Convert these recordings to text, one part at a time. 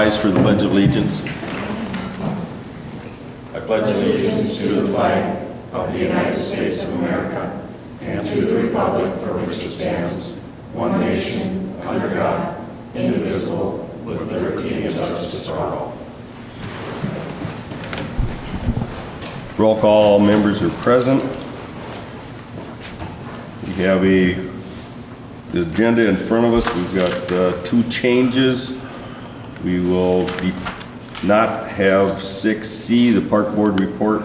rise for the Pledge of Allegiance. I pledge allegiance to the flag of the United States of America and to the republic for which it stands, one nation, under God, indivisible, with liberty and justice for all. Roll call, all members are present. We have the agenda in front of us. We've got 2 changes. We will not have 6C, the park board report,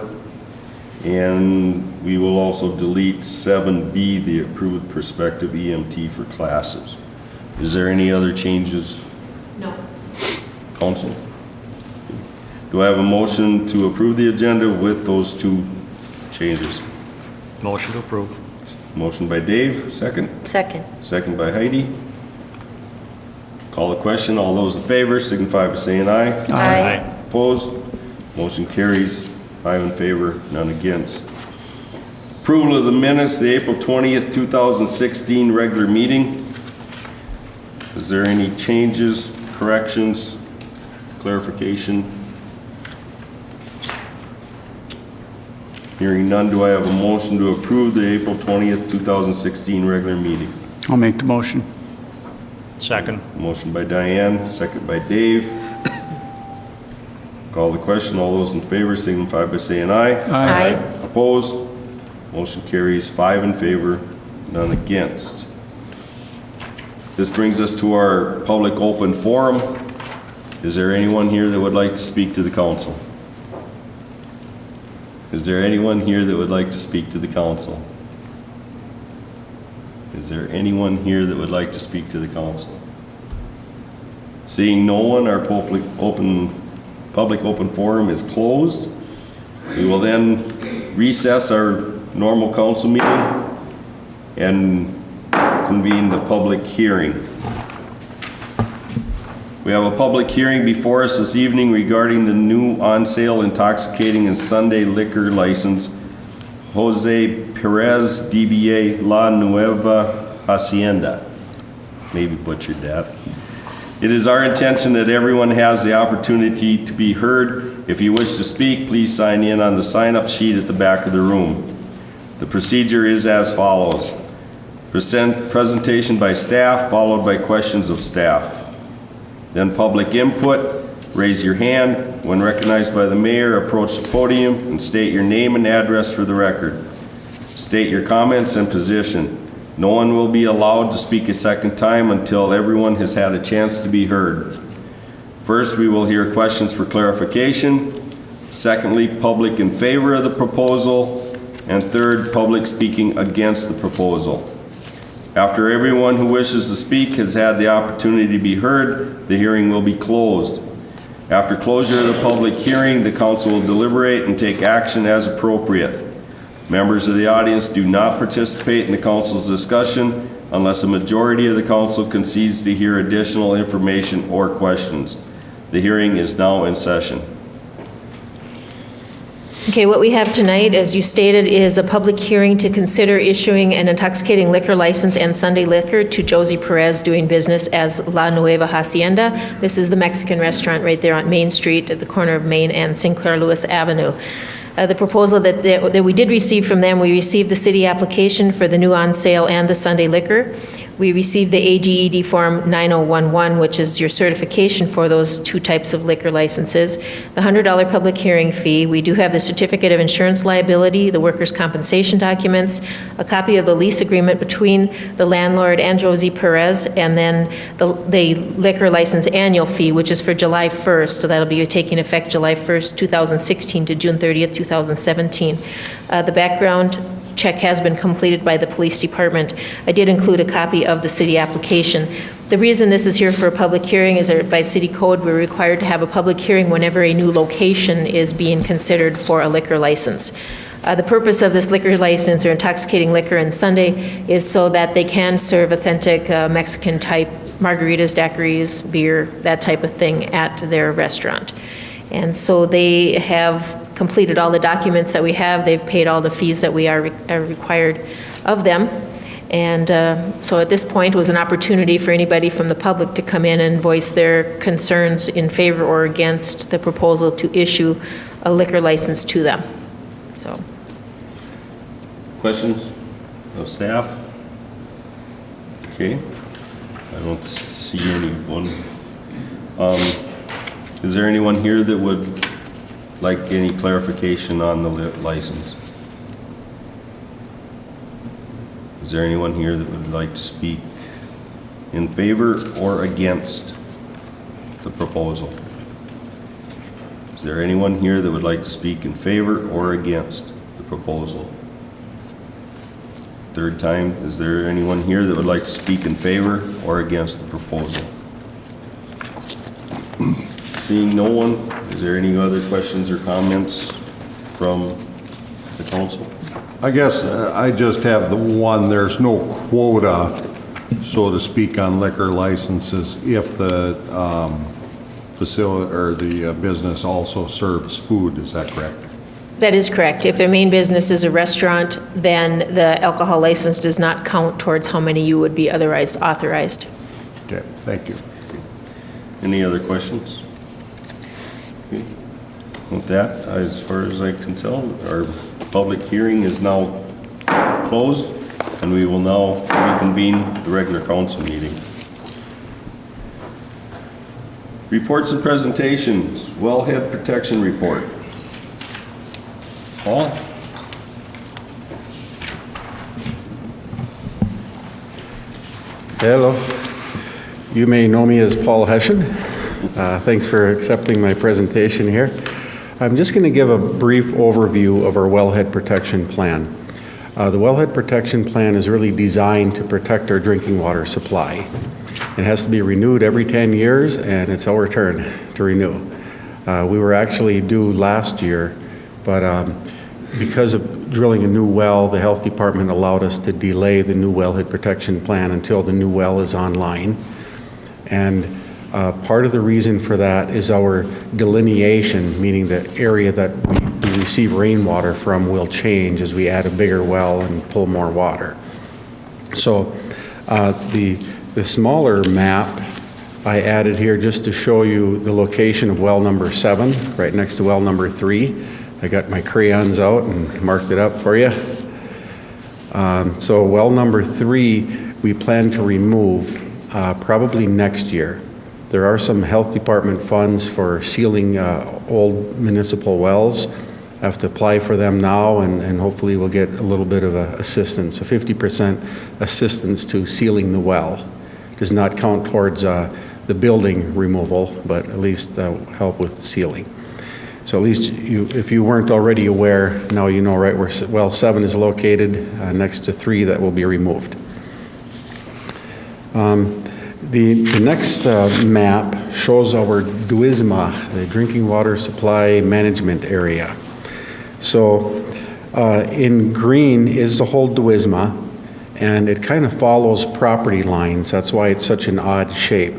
and we will also delete 7B, the approved prospective EMT for classes. Is there any other changes? No. Council? Do I have a motion to approve the agenda with those 2 changes? Motion to approve. Motion by Dave, second. Second. Second by Heidi. Call the question. All those in favor signify by saying aye. Aye. Opposed? Motion carries. 5 in favor, none against. Approval of the minutes, the April 20th, 2016 regular meeting. Is there any changes, corrections, clarification? Hearing none, do I have a motion to approve the April 20th, 2016 regular meeting? I'll make the motion. Second. Motion by Diane, second by Dave. Call the question. All those in favor signify by saying aye. Aye. Opposed? Motion carries. 5 in favor, none against. This brings us to our public open forum. Is there anyone here that would like to speak to the council? Is there anyone here that would like to speak to the council? Is there anyone here that would like to speak to the council? Seeing no one, our public open forum is closed. We will then recess our normal council meeting and convene the public hearing. We have a public hearing before us this evening regarding the new on-sale intoxicating and Sunday liquor license, Jose Perez, DBA La Nueva Hacienda. Maybe butchered that. It is our intention that everyone has the opportunity to be heard. If you wish to speak, please sign in on the sign-up sheet at the back of the room. The procedure is as follows. Presentation by staff, followed by questions of staff. Then public input. Raise your hand. When recognized by the mayor, approach the podium and state your name and address for the record. State your comments and position. No one will be allowed to speak a second time until everyone has had a chance to be heard. First, we will hear questions for clarification. Secondly, public in favor of the proposal. And third, public speaking against the proposal. After everyone who wishes to speak has had the opportunity to be heard, the hearing will be closed. After closure of the public hearing, the council will deliberate and take action as appropriate. Members of the audience do not participate in the council's discussion unless a majority of the council concedes to hear additional information or questions. The hearing is now in session. Okay, what we have tonight, as you stated, is a public hearing to consider issuing an intoxicating liquor license and Sunday liquor to Josie Perez, doing business as La Nueva Hacienda. This is the Mexican restaurant right there on Main Street at the corner of Main and Sinclair Lewis Avenue. The proposal that we did receive from them, we received the city application for the new on-sale and the Sunday liquor. We received the AGED Form 9011, which is your certification for those 2 types of liquor licenses, the $100 public hearing fee. We do have the certificate of insurance liability, the workers' compensation documents, a copy of the lease agreement between the landlord and Josie Perez, and then the liquor license annual fee, which is for July 1st, so that'll be taking effect July 1st, 2016 to June 30th, 2017. The background check has been completed by the police department. I did include a copy of the city application. The reason this is here for a public hearing is that by city code, we're required to have a public hearing whenever a new location is being considered for a liquor license. The purpose of this liquor license or intoxicating liquor and Sunday is so that they can serve authentic Mexican type margaritas, daiquiris, beer, that type of thing at their restaurant. And so they have completed all the documents that we have. They've paid all the fees that we are required of them. And so at this point was an opportunity for anybody from the public to come in and voice their concerns in favor or against the proposal to issue a liquor license to them. So, Questions of staff? Okay, I don't see anyone. Is there anyone here that would like any clarification on the license? Is there anyone here that would like to speak in favor or against the proposal? Is there anyone here that would like to speak in favor or against the proposal? Third time, is there anyone here that would like to speak in favor or against the proposal? Seeing no one, is there any other questions or comments from the council? I guess I just have the one, there's no quota, so to speak, on liquor licenses if the facility or the business also serves food, is that correct? that is correct. If their main business is a restaurant, then the alcohol license does not count towards how many you would be otherwise authorized. Okay, thank you. Any other questions? Okay. With that, as far as I can tell, our public hearing is now closed, and we will now reconvene the regular council meeting. Reports and presentations, wellhead protection report. Paul? Hello. You may know me as Paul Hession. Thanks for accepting my presentation here. I'm just going to give a brief overview of our wellhead protection plan. The wellhead protection plan is really designed to protect our drinking water supply. It has to be renewed every 10 years, and it's our turn to renew. We were actually due last year, but because of drilling a new well, the health department allowed us to delay the new wellhead protection plan until the new well is online. And part of the reason for that is our delineation, meaning the area that we receive rainwater from will change as we add a bigger well and pull more water. So the smaller map I added here just to show you the location of well number 7, right next to well number 3. I got my crayons out and marked it up for you. So well number 3, we plan to remove probably next year. There are some health department funds for sealing old municipal wells. I have to apply for them now, and hopefully we'll get a little bit of assistance, a 50% assistance to sealing the well. Does not count towards the building removal, but at least help with sealing. So at least if you weren't already aware, now you know right where well 7 is located, next to 3 that will be removed. The next map shows our DWISMA, the Drinking Water Supply Management Area. So in green is the whole DWISMA, and it kind of follows property lines. That's why it's such an odd shape.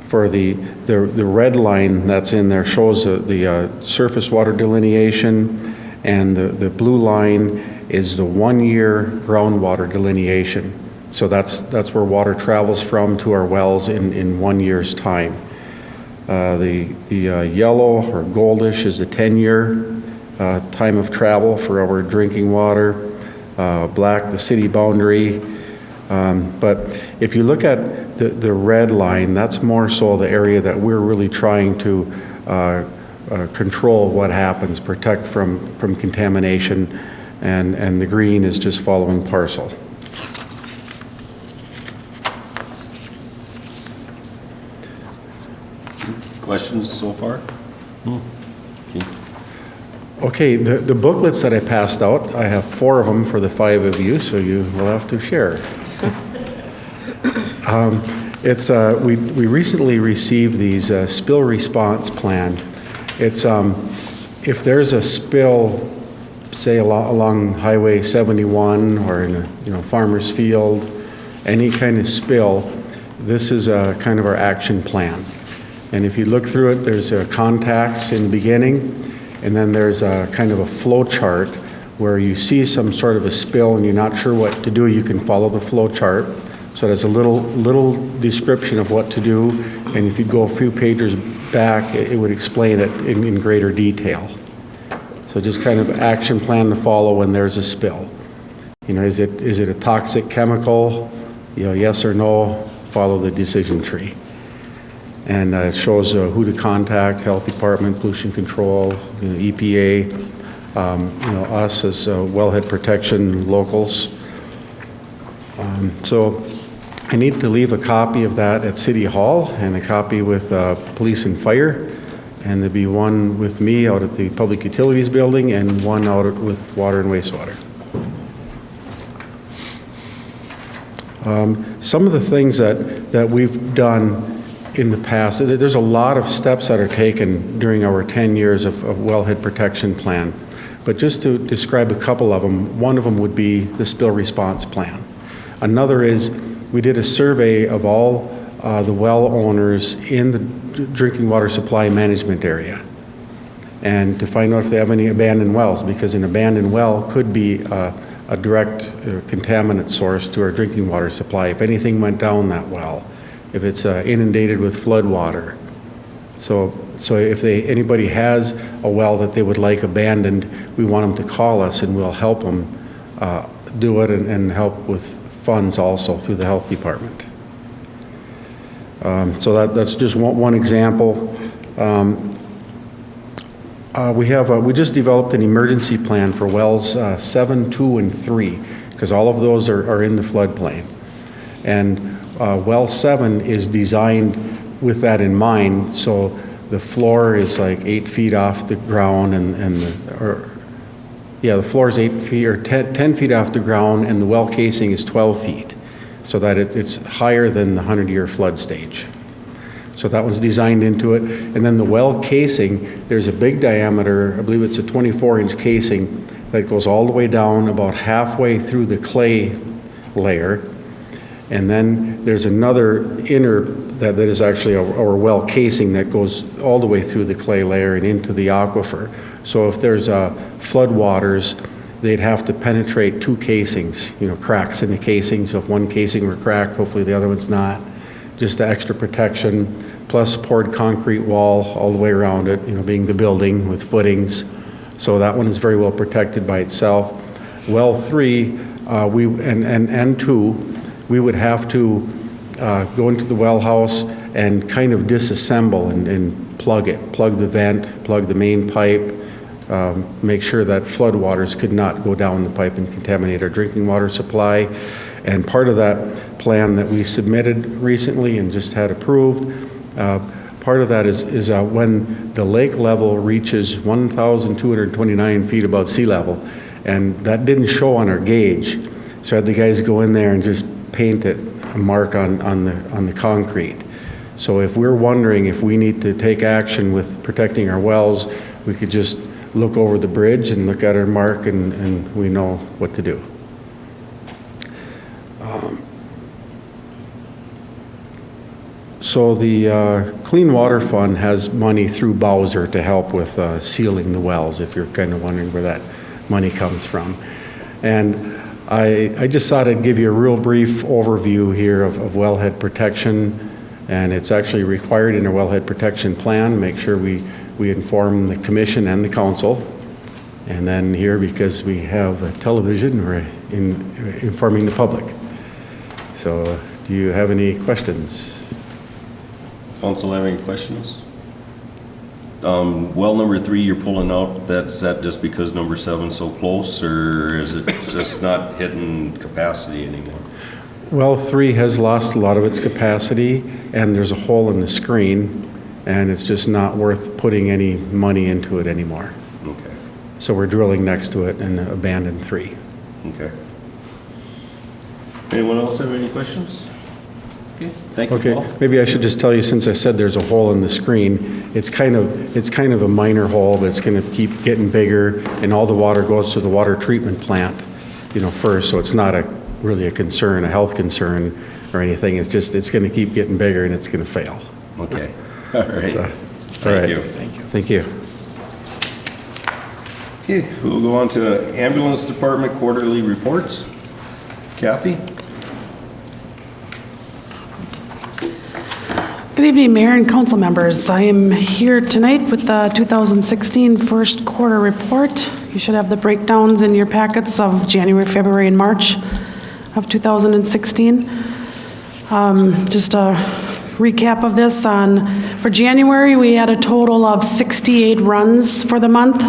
For the red line that's in there shows the surface water delineation, and the blue line is the 1-year groundwater delineation. So that's where water travels from to our wells in 1 year's time. The yellow or goldish is the 10-year time of travel for our drinking water. Black, the city boundary. But if you look at the red line, that's more so the area that we're really trying to control what happens, protect from contamination, and the green is just following parcel. Questions so far? Okay. Okay, the booklets that I passed out, I have 4 of them for the 5 of you, so you will have to share. We recently received these spill response plan. It's if there's a spill, say along Highway 71 or in a farmer's field, any kind of spill, this is kind of our action plan. And if you look through it, there's contacts in the beginning, and then there's a kind of a flow chart where you see some sort of a spill and you're not sure what to do, you can follow the flow chart. So there's a little description of what to do, and if you go a few pages back, it would explain it in greater detail. So just kind of action plan to follow when there's a spill. You know, is it a toxic chemical? You know, yes or no, follow the decision tree. And it shows who to contact, Health Department, Pollution Control, you know, EPA, you know, us as wellhead protection locals. So I need to leave a copy of that at City Hall and a copy with police and fire. And there'll be one with me out at the Public Utilities Building and one out with water and wastewater. Some of the things that we've done in the past, there's a lot of steps that are taken during our 10 years of wellhead protection plan. But just to describe a couple of them, one of them would be the spill response plan. Another is we did a survey of all the well owners in the drinking water supply management area, and to find out if they have any abandoned wells, because an abandoned well could be a direct contaminant source to our drinking water supply if anything went down that well, if it's inundated with flood water. So if anybody has a well that they would like abandoned, we want them to call us and we'll help them do it and help with funds also through the Health Department. So that's just one example. We just developed an emergency plan for wells 7, 2, and 3, because all of those are in the floodplain. And well 7 is designed with that in mind, so the floor is like 8 feet off the ground, the floor is 8 feet or 10 feet off the ground, and the well casing is 12 feet, so that it's higher than the 100-year flood stage. So that one's designed into it. And then the well casing, there's a big diameter, I believe it's a 24-inch casing that goes all the way down about halfway through the clay layer. And then there's another inner that is actually our well casing that goes all the way through the clay layer and into the aquifer. So if there's flood waters, they'd have to penetrate 2 casings, you know, cracks in the casing. So if one casing were cracked, hopefully the other one's not. Just the extra protection, plus poured concrete wall all the way around it, you know, being the building with footings. So that one is very well protected by itself. Well 3 and 2, we would have to go into the well house and kind of disassemble and plug it, plug the vent, plug the main pipe, make sure that flood waters could not go down the pipe and contaminate our drinking water supply. And part of that plan that we submitted recently and just had approved, part of that is when the lake level reaches 1,229 feet above sea level, and that didn't show on our gauge. So I had the guys go in there and just paint it, a mark on the concrete. So if we're wondering if we need to take action with protecting our wells, we could just look over the bridge and look at our mark and we know what to do. So the Clean Water Fund has money through Bowser to help with sealing the wells, if you're kind of wondering where that money comes from. And I just thought I'd give you a real brief overview here of wellhead protection, and it's actually required in our wellhead protection plan. Make sure we inform the commission and the council. And then here, because we have television, we're informing the public. So do you have any questions? Council have any questions? Well, number 3 you're pulling out, is that just because number 7's so close, or is it just not hitting capacity anymore? Well, 3 has lost a lot of its capacity, and there's a hole in the screen, and it's just not worth putting any money into it anymore. Okay. So we're drilling next to it and abandon 3. Okay. Anyone else have any questions? Okay, thank you, Okay, Paul. maybe I should just tell you, since I said there's a hole in the screen, it's kind of a minor hole, but it's going to keep getting bigger, and all the water goes to the water treatment plant, you know, first. So it's not really a concern, a health concern or anything. It's just it's going to keep getting bigger and it's going to fail. Okay. All right. So, Thank you. Thank you. Okay, we'll go on to ambulance department quarterly reports. Kathy? Good evening, Mayor and council members. I am here tonight with the 2016 first quarter report. You should have the breakdowns in your packets of January, February, and March of 2016. Just a recap of this. For January, we had a total of 68 runs for the month.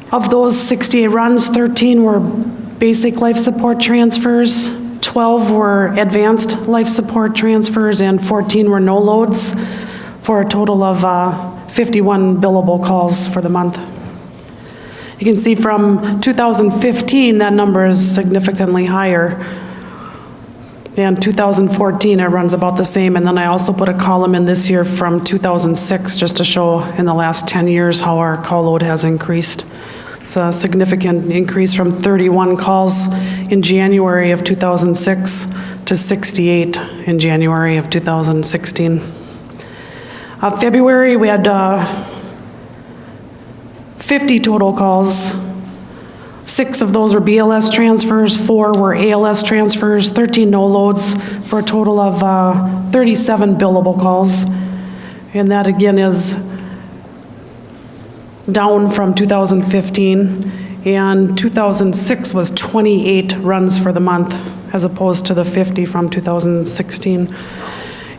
Of those 68 runs, 13 were basic life support transfers, 12 were advanced life support transfers, and 14 were no loads, for a total of 51 billable calls for the month. You can see from 2015, that number is significantly higher. And 2014, it runs about the same. And then I also put a column in this year from 2006, just to show in the last 10 years how our call load has increased. It's a significant increase from 31 calls in January of 2006 to 68 in January of 2016. February, we had 50 total calls. 6 of those were BLS transfers, 4 were ALS transfers, 13 no loads, for a total of 37 billable calls. And that again is down from 2015, and 2006 was 28 runs for the month, as opposed to the 50 from 2016.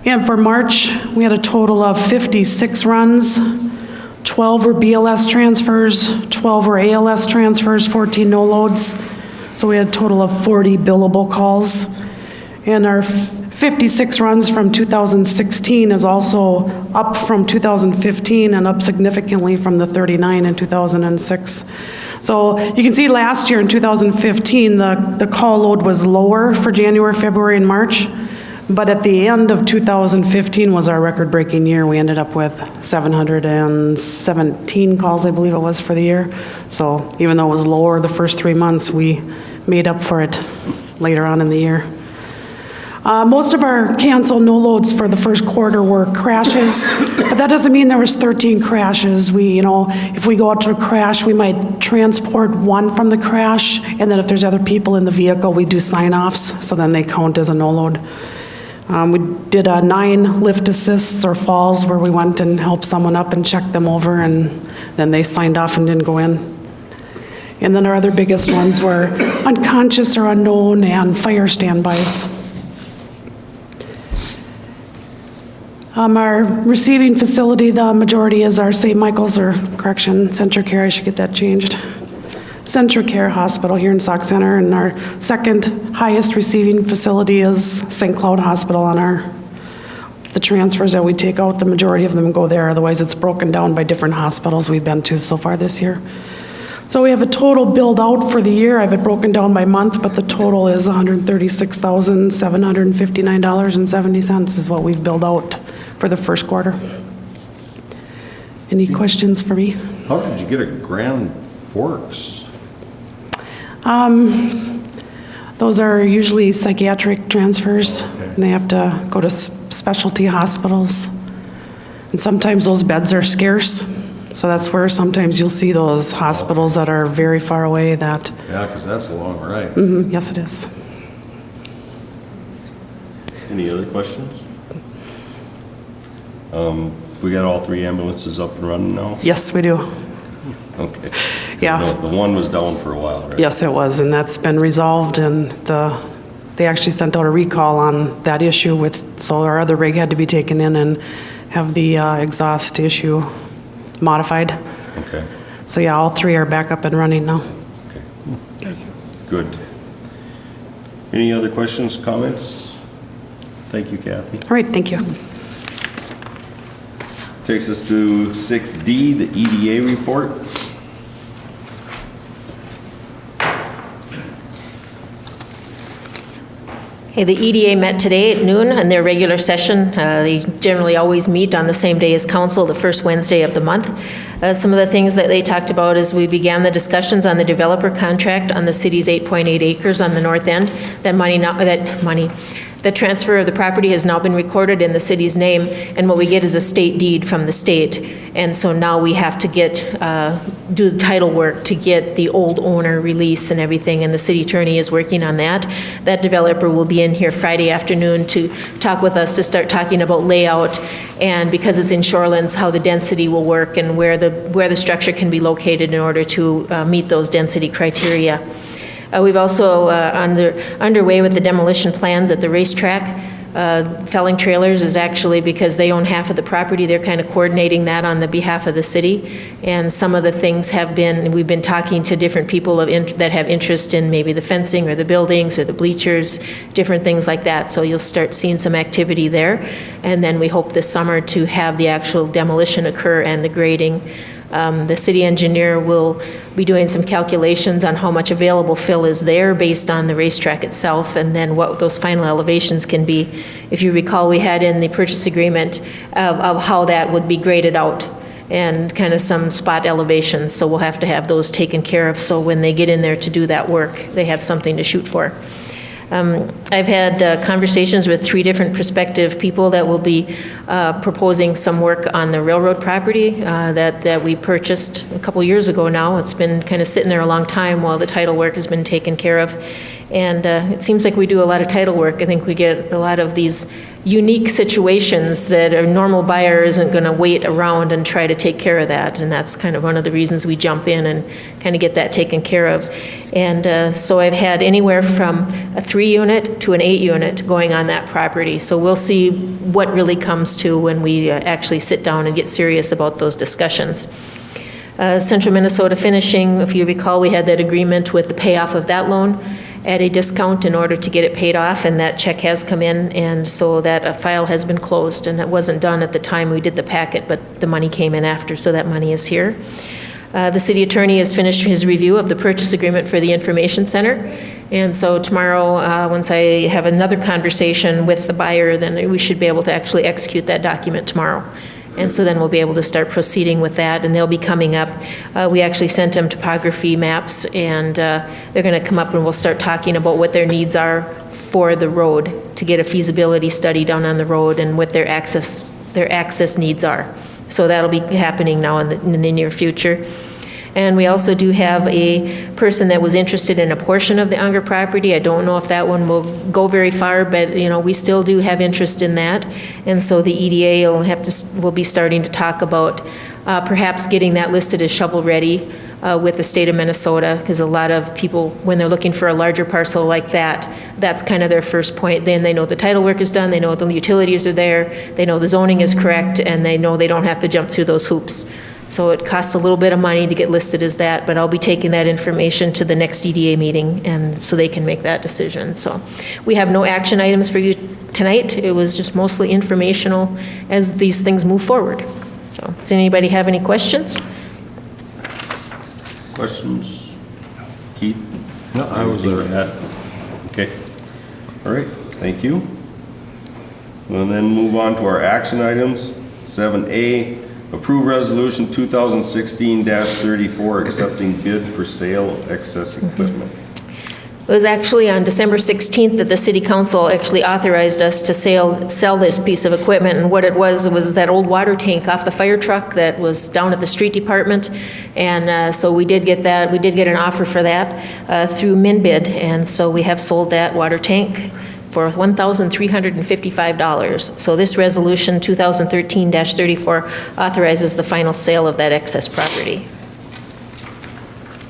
And for March, we had a total of 56 runs. 12 were BLS transfers, 12 were ALS transfers, 14 no loads. So we had a total of 40 billable calls. And our 56 runs from 2016 is also up from 2015 and up significantly from the 39 in 2006. So you can see last year in 2015, the call load was lower for January, February, and March. But at the end of 2015 was our record-breaking year. We ended up with 717 calls, I believe it was, for the year. So even though it was lower the first 3 months, we made up for it later on in the year. Most of our canceled no loads for the first quarter were crashes, but that doesn't mean there was 13 crashes. If we go out to a crash, we might transport one from the crash, and then if there's other people in the vehicle, we do sign-offs, so then they count as a no load. We did 9 lift assists or falls where we went and helped someone up and checked them over, and then they signed off and didn't go in. And then our other biggest ones were unconscious or unknown and fire standbys. Our receiving facility, the majority is our St. Michael's, or correction, Centricare, I should get that changed. Centricare Hospital here in Sauk Center, and our second highest receiving facility is St. Cloud Hospital. On the transfers that we take out, the majority of them go there, otherwise it's broken down by different hospitals we've been to so far this year. So we have a total billed out for the year. I have it broken down by month, but the total is $136,759.70 is what we've billed out for the first quarter. Any questions for me? How did you get a Grand Forks? Those are usually psychiatric transfers. Okay. And they have to go to specialty hospitals. And sometimes those beds are scarce. So that's where sometimes you'll see those hospitals that are very far away that... Yeah, because that's a long ride. Yes, it is. Any other questions? We got all 3 ambulances up and running now? Yes, we do. Okay. Yeah. The one was down for a while, right? Yes, it was, and that's been resolved, and they actually sent out a recall on that issue so our other rig had to be taken in and have the exhaust issue modified. Okay. So yeah, all 3 are back up and running now. Okay. Good. Any other questions, comments? Thank you, Kathy. All right, thank you. Takes us to 6D, the EDA report. Okay, the EDA met today at noon in their regular session. They generally always meet on the same day as council, the first Wednesday of the month. Some of the things that they talked about is we began the discussions on the developer contract on the city's 8.8 acres on the north end. The transfer of the property has now been recorded in the city's name, and what we get is a state deed from the state. And so now we have to do the title work to get the old owner release and everything, and the city attorney is working on that. That developer will be in here Friday afternoon to talk with us, to start talking about layout, and because it's in shorelands, how the density will work and where the structure can be located in order to meet those density criteria. We've also underway with the demolition plans at the racetrack. Felling Trailers is actually, because they own half of the property, they're kind of coordinating that on the behalf of the city. And some of the things we've been talking to different people that have interest in maybe the fencing or the buildings or the bleachers, different things like that. So you'll start seeing some activity there. And then we hope this summer to have the actual demolition occur and the grading. The city engineer will be doing some calculations on how much available fill is there based on the racetrack itself, and then what those final elevations can be. If you recall, we had in the purchase agreement of how that would be graded out and kind of some spot elevations, so we'll have to have those taken care of, so when they get in there to do that work, they have something to shoot for. I've had conversations with 3 different prospective people that will be proposing some work on the railroad property that we purchased a couple years ago now. It's been kind of sitting there a long time while the title work has been taken care of. And it seems like we do a lot of title work. I think we get a lot of these unique situations that a normal buyer isn't going to wait around and try to take care of that. And that's kind of one of the reasons we jump in and kind of get that taken care of. And so I've had anywhere from a 3-unit to an 8-unit going on that property. So we'll see what really comes to when we actually sit down and get serious about those discussions. Central Minnesota Finishing, if you recall, we had that agreement with the payoff of that loan at a discount in order to get it paid off, and that check has come in, and so that file has been closed, and it wasn't done at the time we did the packet, but the money came in after, so that money is here. The city attorney has finished his review of the purchase agreement for the information center, and so tomorrow, once I have another conversation with the buyer, then we should be able to actually execute that document tomorrow. And so then we'll be able to start proceeding with that, and they'll be coming up. We actually sent them topography maps, and they're going to come up and we'll start talking about what their needs are for the road, to get a feasibility study done on the road and what their access needs are. So that'll be happening now in the near future. And we also do have a person that was interested in a portion of the Unger property. I don't know if that one will go very far, but we still do have interest in that. And so the EDA will be starting to talk about perhaps getting that listed as shovel-ready with the state of Minnesota, because a lot of people, when they're looking for a larger parcel like that, that's kind of their first point. Then they know the title work is done, they know the utilities are there, they know the zoning is correct, and they know they don't have to jump through those hoops. So it costs a little bit of money to get listed as that, but I'll be taking that information to the next EDA meeting, and so they can make that decision. So we have no action items for you tonight. It was just mostly informational as these things move forward. So does anybody have any questions? Questions? Keith? No, I was there. Okay. All right, thank you. We'll then move on to our action items. 7A, approve resolution 2016-34, accepting bid for sale of excess equipment. It was actually on December 16th that the city council actually authorized us to sell this piece of equipment, and what it was that old water tank off the fire truck that was down at the street department, and so we did get that. We did get an offer for that through MinBid, and so we have sold that water tank for $1,355. So this resolution 2013-34 authorizes the final sale of that excess property.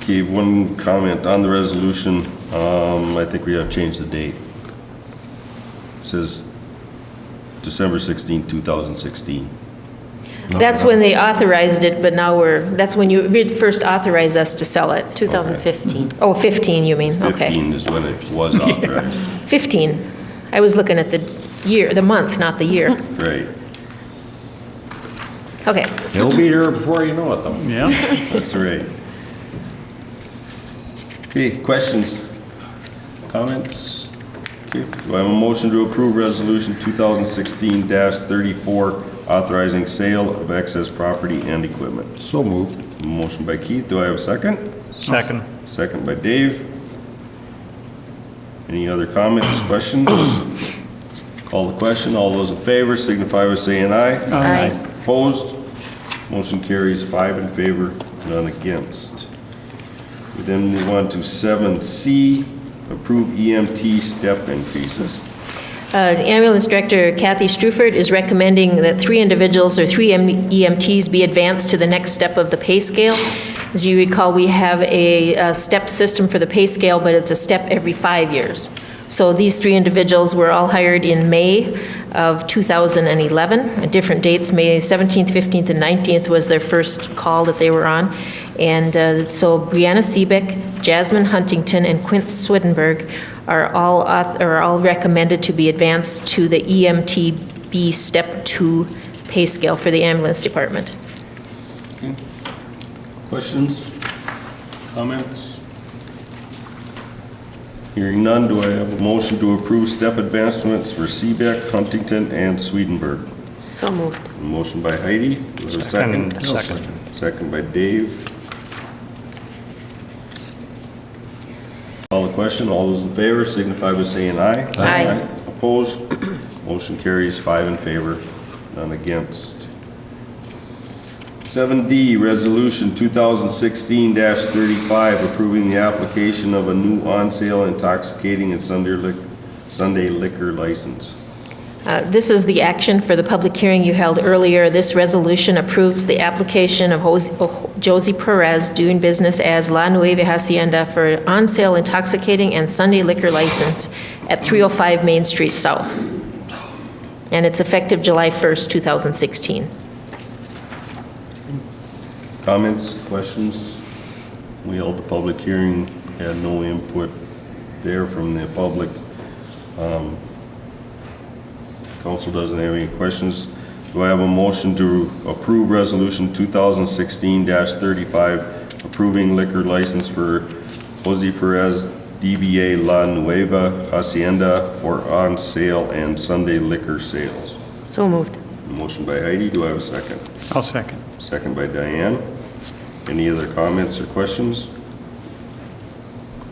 Okay, one comment on the resolution. I think we have to change the date. It says December 16, 2016. That's when they authorized it, but now that's when you first authorized us to sell it. 2015. Oh, 15 you mean, okay. 15 is when it was authorized. 15. I was looking at the year, the month, not the year. Right. Okay. He'll be here before you know it, though. Yeah. That's right. Okay, questions? Comments? Okay, do I have a motion to approve resolution 2016-34, authorizing sale of excess property and equipment? So moved. Motion by Keith, do I have a second? Second. Second by Dave. Any other comments, questions? Call the question. All those in favor signify by saying aye. Aye. Opposed? Motion carries 5 in favor, none against. We then move on to 7C, approve EMT step increases. Ambulance Director Kathy Strufert is recommending that 3 individuals or 3 EMTs be advanced to the next step of the pay scale. As you recall, we have a step system for the pay scale, but it's a step every 5 years. So these 3 individuals were all hired in May of 2011, at different dates. May 17th, 15th, and 19th was their first call that they were on. And so Brianna Seebeck, Jasmine Huntington, and Quint Swittenberg are all recommended to be advanced to the EMTB Step 2 pay scale for the ambulance department. Okay. Questions? Comments? Hearing none, do I have a motion to approve step advancements for Seebeck, Huntington, and Swedenborg? So moved. A motion by Heidi. Was there a second? Second. Second by Dave. Call the question. All those in favor signify by saying aye. Aye. Opposed? Motion carries 5 in favor, none against. 7D, Resolution 2016-35, approving the application of a new on-sale intoxicating and Sunday liquor license. This is the action for the public hearing you held earlier. This resolution approves the application of Josie Perez doing business as La Nueva Hacienda for an on-sale intoxicating and Sunday liquor license at 305 Main Street South. And it's effective July 1st, 2016. Comments, questions? We held the public hearing, had no input there from the public. Council doesn't have any questions. Do I have a motion to approve Resolution 2016-35, approving liquor license for Jose Perez DBA La Nueva Hacienda for on-sale and Sunday liquor sales? So moved. Motion by Heidi. Do I have a second? I'll second. Second by Diane. Any other comments or questions?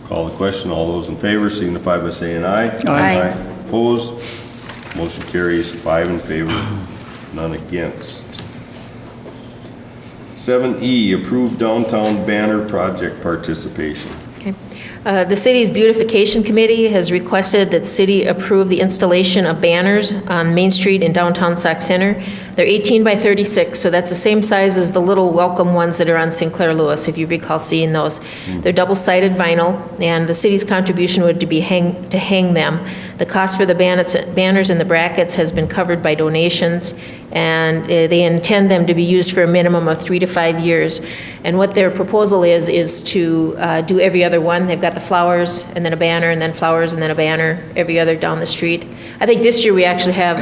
Call the question. All those in favor signify by saying aye. Aye. Opposed? Motion carries 5 in favor, none against. 7E, approve downtown banner project participation. Okay. The city's beautification committee has requested that city approve the installation of banners on Main Street in downtown Sauk Center. They're 18 by 36, so that's the same size as the little welcome ones that are on Sinclair Lewis, if you recall seeing those. They're double-sided vinyl, and the city's contribution would to hang them. The cost for the banners and the brackets has been covered by donations, and they intend them to be used for a minimum of 3 to 5 years. And what their proposal is to do every other one. They've got the flowers, and then a banner, and then flowers, and then a banner, every other down the street. I think this year we actually have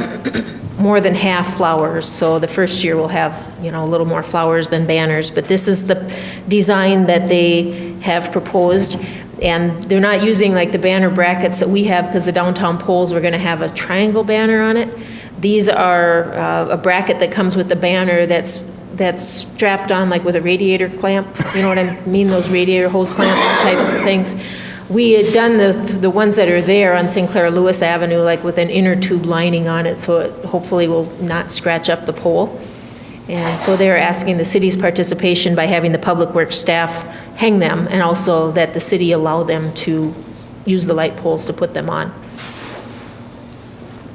more than half flowers, so the first year we'll have, a little more flowers than banners. But this is the design that they have proposed. And they're not using like the banner brackets that we have, because the downtown poles, we're going to have a triangle banner on it. These are a bracket that comes with the banner that's strapped on like with a radiator clamp. You know what I mean? Those radiator hose clamp type of things. We had done the ones that are there on Sinclair Lewis Avenue, like with an inner tube lining on it, so it hopefully will not scratch up the pole. And so they're asking the city's participation by having the public works staff hang them, and also that the city allow them to use the light poles to put them on.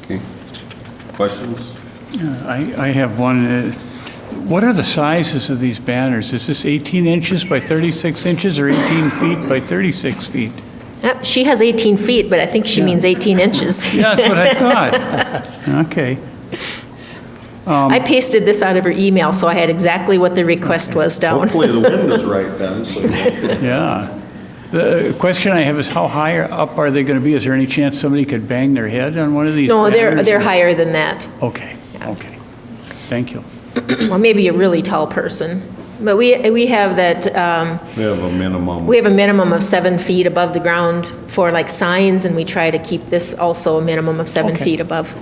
Okay. Questions? I have one. What are the sizes of these banners? Is this 18 inches by 36 inches or 18 feet by 36 feet? She has 18 feet, but I think she means 18 inches. Yeah, that's what I thought. Okay. I pasted this out of her email, so I had exactly what the request was down. Hopefully the wind is right then, so. Yeah. The question I have is, how high up are they going to be? Is there any chance somebody could bang their head on one of these No, banners? they're higher than that. Okay, okay. Thank you. Well, maybe a really tall person. But we have that, We have a minimum. we have a minimum of 7 feet above the ground for like signs, and we try to keep this also a minimum of 7 Okay. feet above.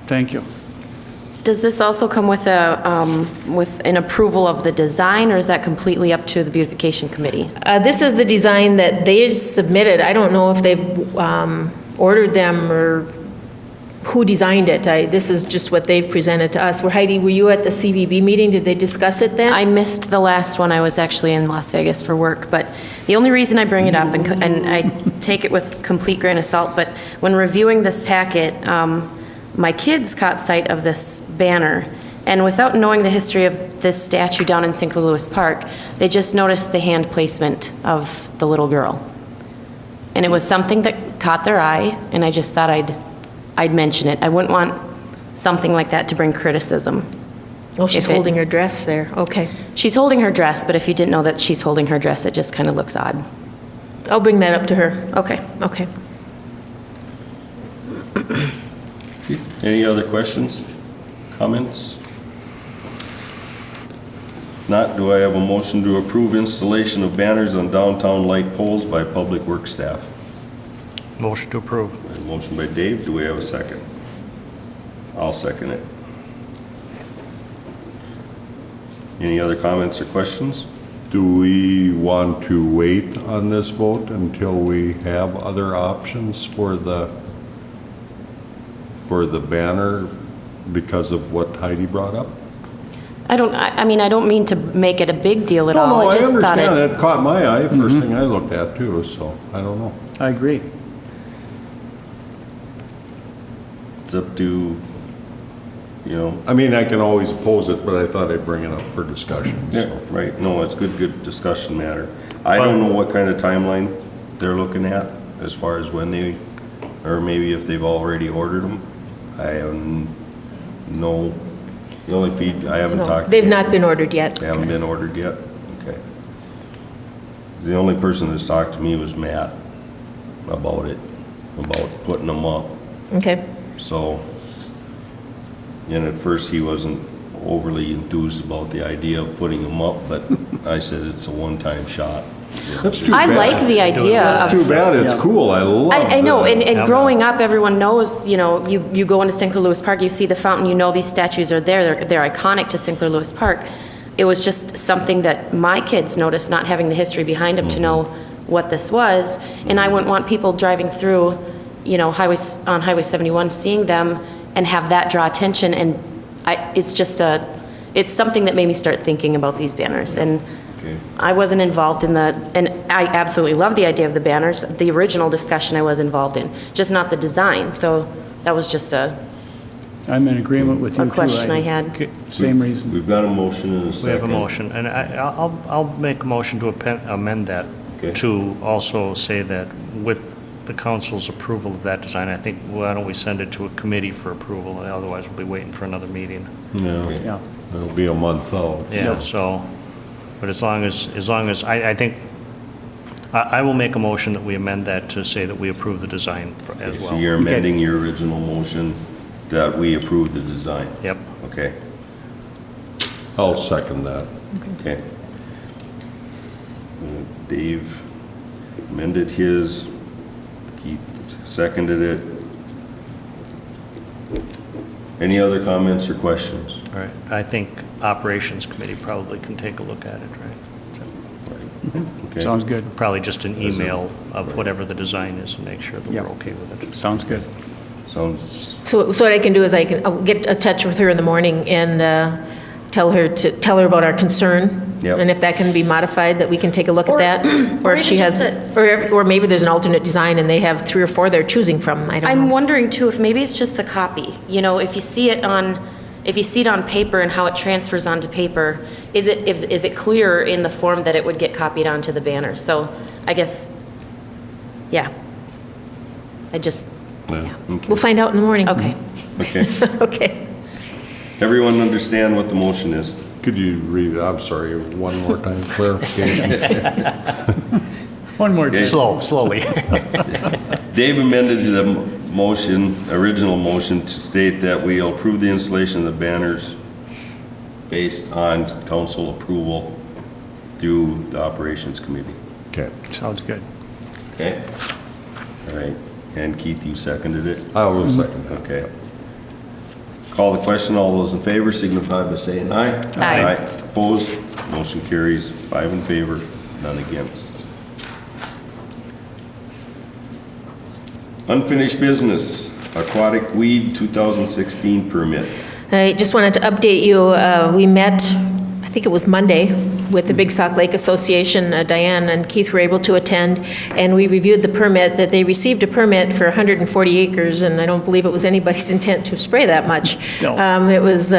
Thank you. Does this also come with with an approval of the design, or is that completely up to the beautification committee? This is the design that they submitted. I don't know if they've ordered them or who designed it. This is just what they've presented to us. Heidi, were you at the CVB meeting? Did they discuss it then? I missed the last one. I was actually in Las Vegas for work, but the only reason I bring it up, and I take it with complete grain of salt, but when reviewing this packet, my kids caught sight of this banner, and without knowing the history of this statue down in St. Louis Park, they just noticed the hand placement of the little girl. And it was something that caught their eye, and I just thought I'd mention it. I wouldn't want something like that to bring criticism. Oh, she's If it- holding her dress there. Okay. She's holding her dress, but if you didn't know that she's holding her dress, it just kind of looks odd. I'll bring that up to her. Okay. Okay. Any other questions, comments? Not, do I have a motion to approve installation of banners on downtown light poles by public works staff? Motion to approve. A motion by Dave, do we have a second? I'll second it. Any other comments or questions? Do we want to wait on this vote until we have other options for the banner because of what Heidi brought up? I mean, I don't mean to make it a big deal at all. No, I just thought understand. it- It caught my eye, first thing I looked at too, so I don't know. I agree. It's up to, you know. I mean, I can always oppose it, but I thought I'd bring it up for discussion, Yeah, so. right, no, it's good discussion matter. I don't know what kind of timeline they're looking at as far as when they, or maybe if they've already ordered them. I have no, the only feed, I haven't No, talked. to they've them. not been ordered yet. They haven't been ordered yet? Okay. The only person that's talked to me was Matt about it, about putting them up. Okay. So, and at first he wasn't overly enthused about the idea of putting them up, but I said it's a one-time shot. That's too I bad. like the idea That's of. too bad, it's cool, I love I know, that. and growing up, everyone knows, you know, you go into St. Louis Park, you see the fountain, you know these statues are there, they're iconic to St. Louis Park. It was just something that my kids noticed, not having the history behind them to know what this was, and I wouldn't want people driving through, you know, on Highway 71, seeing them and have that draw attention, and it's something that made me start thinking about these banners, and Okay. I wasn't involved in and I absolutely love the idea of the banners. The original discussion I was involved in, just not the design. So that was just I'm in agreement with you, A too. question I had. Okay, same reason. We've got a motion and a We second. have a motion, and I'll make a motion to amend that Okay. to also say that with the council's approval of that design, I think, why don't we send it to a committee for approval, otherwise we'll be waiting for another meeting. Yeah, Yeah. it'll be a month out. Yeah, so, but as long as, I think, I will make a motion that we amend that to say that we approve the design as So well. you're amending your original motion that we approve the design? Yep. Okay, I'll second that. okay. Dave amended his, Keith seconded it. Any other comments or questions? All right, I think Operations Committee probably can take a look at it, right? Okay. Sounds good. Probably just an email of whatever the design is and make sure that Yep. we're okay with it. Sounds good. Sounds, So what I can do is I'll get in touch with her in the morning and tell her about our concern. Yep. And if that can be modified, that we can take a look at that. Or if even she has, just or maybe there's an alternate design and they have 3 or 4 they're choosing from. I don't I'm know. wondering too if maybe it's just the copy. You know, if you see it on paper and how it transfers onto paper, is it clearer in the form that it would get copied onto the banner? So I guess, yeah. I just, yeah, We'll find out in the morning. okay. okay. Okay. Everyone understand what the motion is? Could you read, I'm sorry, one more time, clarification? One more. Okay. Slowly. Dave amended the motion, original motion, to state that we approve the installation of the banners based on council approval through the Operations Committee. Okay, Sounds good. Okay? All right. And Keith, you seconded it? I will second that. Okay. Call the question. All those in favor signify by saying aye. Aye. Opposed? Motion carries 5 in favor, none against. Unfinished business. aquatic weed 2016 permit. I just wanted to update you, we met, I think it was Monday, with the Big Sauk Lake Association. Diane and Keith were able to attend, and we reviewed the permit, that they received a permit for 140 acres, and I don't believe it was anybody's intent to spray that much. No. It was,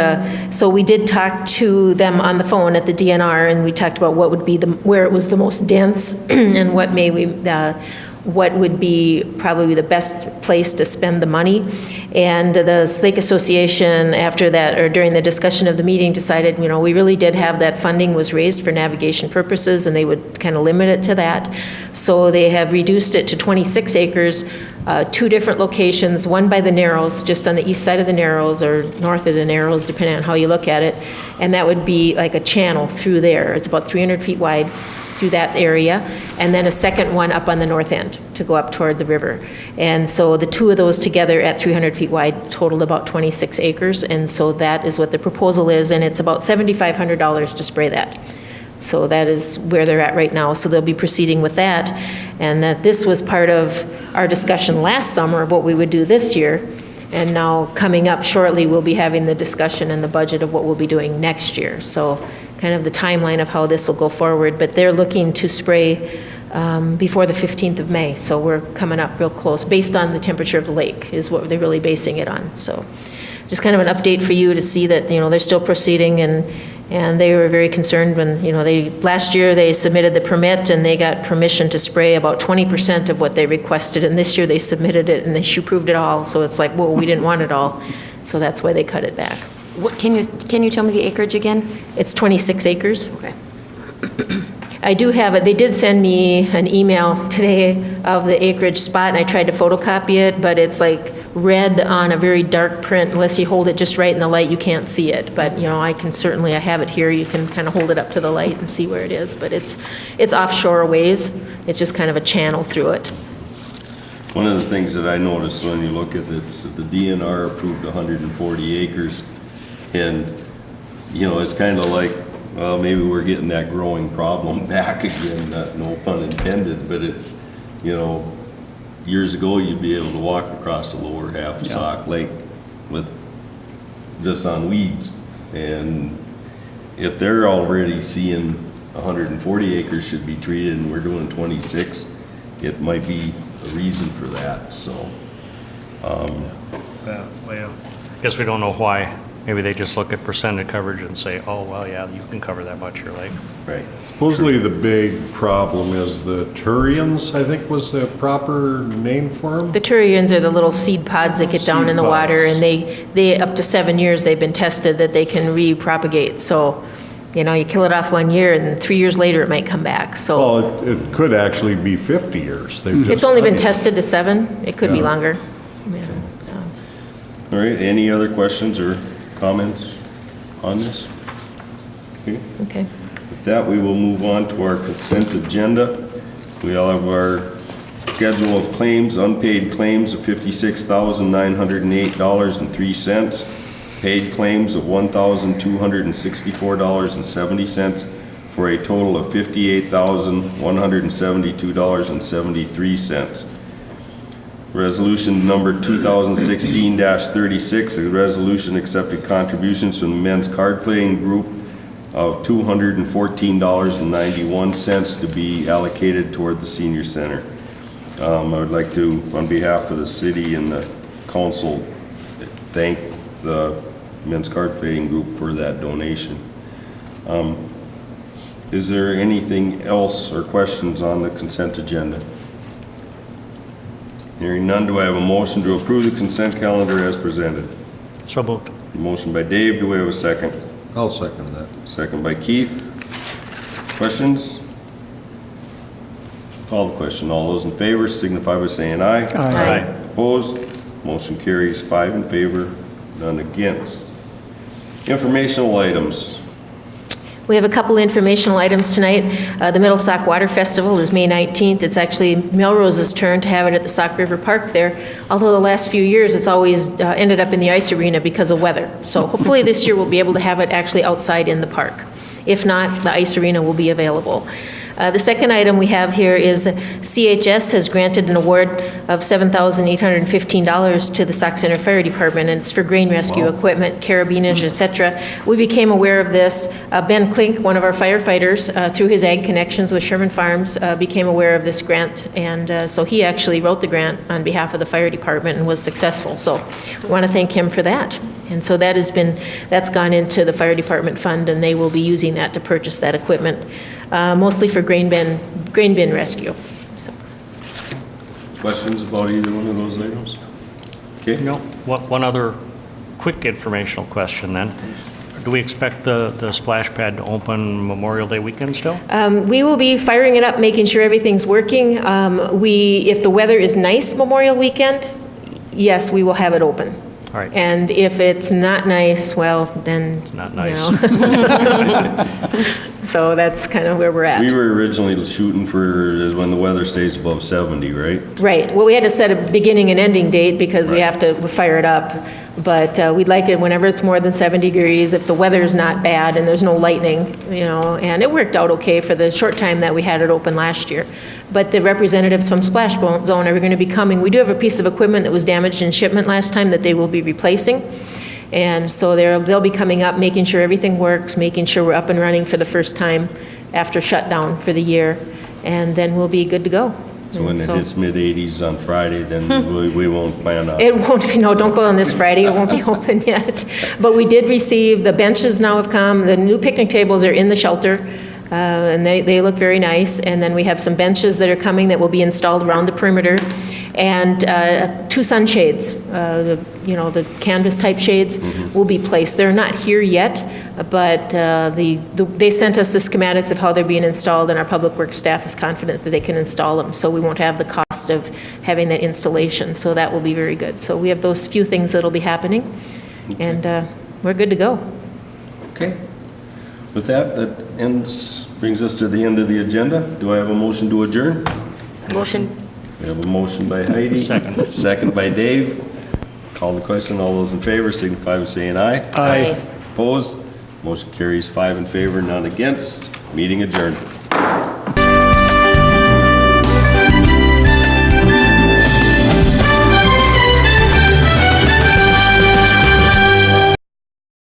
so we did talk to them on the phone at the DNR, and we talked about what would be where it was the most dense, and what what would be probably the best place to spend the money. And the Lake Association, after that, or during the discussion of the meeting, decided, we really did have that funding was raised for navigation purposes, and they would kind of limit it to that. So they have reduced it to 26 acres, 2 different locations, one by the Narrows, just on the east side of the Narrows, or north of the Narrows, depending on how you look at it. And that would be like a channel through there. It's about 300 feet wide through that area, and then a second one up on the north end to go up toward the river. And so the 2 of those together at 300 feet wide totaled about 26 acres, and so that is what the proposal is, and it's about $7,500 to spray that. So that is where they're at right now, so they'll be proceeding with that. And that this was part of our discussion last summer of what we would do this year, and now coming up shortly, we'll be having the discussion and the budget of what we'll be doing next year. So kind of the timeline of how this will go forward, but they're looking to spray before the 15th of May, so we're coming up real close, based on the temperature of the lake is what they're really basing it on. So just kind of an update for you to see that, they're still proceeding, and they were very concerned when, last year they submitted the permit and they got permission to spray about 20% of what they requested, and this year they submitted it and they approved it all, so it's like, whoa, we didn't want it all, so that's why they cut it back. What, can you tell me the acreage again? It's 26 acres. Okay. I do have it, they did send me an email today of the acreage spot, and I tried to photocopy it, but it's like red on a very dark print. Unless you hold it just right in the light, you can't see it. But, I have it here, you can kind of hold it up to the light and see where it is. But it's offshore a ways, it's just kind of a channel through it. One of the things that I noticed when you look at this, the DNR approved 140 acres, and, it's kind of like, well, maybe we're getting that growing problem back again, no pun intended, but it's, years ago, you'd be able to walk across the lower half of Sauk Lake with, just on weeds. And if they're already seeing 140 acres should be treated and we're doing 26, it might be a reason for that, so. Well, I guess we don't know why. Maybe they just look at percentage coverage and say, oh, well, yeah, you can cover that much, you're like. Right. Supposedly the big problem is the turians, I think was the proper name for them? The turians are the little seed pods that get down in the water, Seed and they up to 7 years, they've been tested that they can repropagate. So, you kill it off 1 year, and 3 years later, it might come back, so. Well, it could actually be 50 years. They've just It's only been studied it. tested to 7, it could be Yeah. longer. Yeah, so. All right, any other questions or comments on this? Okay. Okay. With that, we will move on to our consent agenda. We all have our schedule of claims, unpaid claims of $56,908.03, paid claims of $1,264.70, for a total of $58,172.73. Resolution number 2016-36, a resolution accepting contributions from the men's card playing group of $214.91 to be allocated toward the senior center. I would like to, on behalf of the city and the council, thank the men's card playing group for that donation. Is there anything else or questions on the consent agenda? Hearing none, do I have a motion to approve the consent calendar as presented? So moved. Motion by Dave, do we have a second? I'll second that. Second by Keith. Questions? Call the question. All those in favor signify by saying aye. Aye. Opposed? Motion carries 5 in favor, none against. Informational items. We have a couple informational items tonight. The Middle Sauk Water Festival is May 19th. It's actually Melrose's turn to have it at the Sauk River Park there, although the last few years it's always ended up in the ice arena because of weather. So hopefully this year we'll be able to have it actually outside in the park. If not, the ice arena will be available. The second item we have here is CHS has granted an award of $7,815 to the Sauk Center Fire Department, and it's for grain rescue equipment, carabinage, et cetera. We became aware of this. Ben Klink, one of our firefighters, through his ag connections with Sherman Farms, became aware of this grant, and so he actually wrote the grant on behalf of the fire department and was successful. So we want to thank him for that. And so that's gone into the fire department fund, and they will be using that to purchase that equipment, mostly for grain bin rescue. So. Questions about either one of those items? Okay. No. One other quick informational question then. Do we expect the splash pad to open Memorial Day weekend still? We will be firing it up, making sure everything's working. If the weather is nice Memorial weekend, yes, we will have it open. All right. And if it's not nice, well, then. It's not nice. So that's kind of where we're at. We were originally shooting for when the weather stays above 70, right? Right. Well, we had to set a beginning and ending date because we have to fire it up. But we'd like it whenever it's more than 70 degrees, if the weather's not bad and there's no lightning, and it worked out okay for the short time that we had it open last year. But the representatives from Splash Zone are going to be coming. We do have a piece of equipment that was damaged in shipment last time that they will be replacing. And so they'll be coming up, making sure everything works, making sure we're up and running for the first time after shutdown for the year, and then we'll be good to go. So when it hits mid-80s on Friday, then we won't plan on. It won't be, no, don't go on this Friday, it won't be open yet. But we did receive, the benches now have come, the new picnic tables are in the shelter, and they look very nice. And then we have some benches that are coming that will be installed around the perimeter. And 2 sunshades, the canvas type shades will be placed. They're not here yet, but they sent us the schematics of how they're being installed, and our public works staff is confident that they can install them. So we won't have the cost of having that installation. So that will be very good. So we have those few things that'll be happening, and we're good to go. Okay. With that brings us to the end of the agenda. Do I have a motion to adjourn? Motion. We have a motion by Heidi. Second. Second by Dave. Call the question. All those in favor signify by saying aye. Aye. Opposed? Motion carries 5 in favor, none against. Meeting adjourned.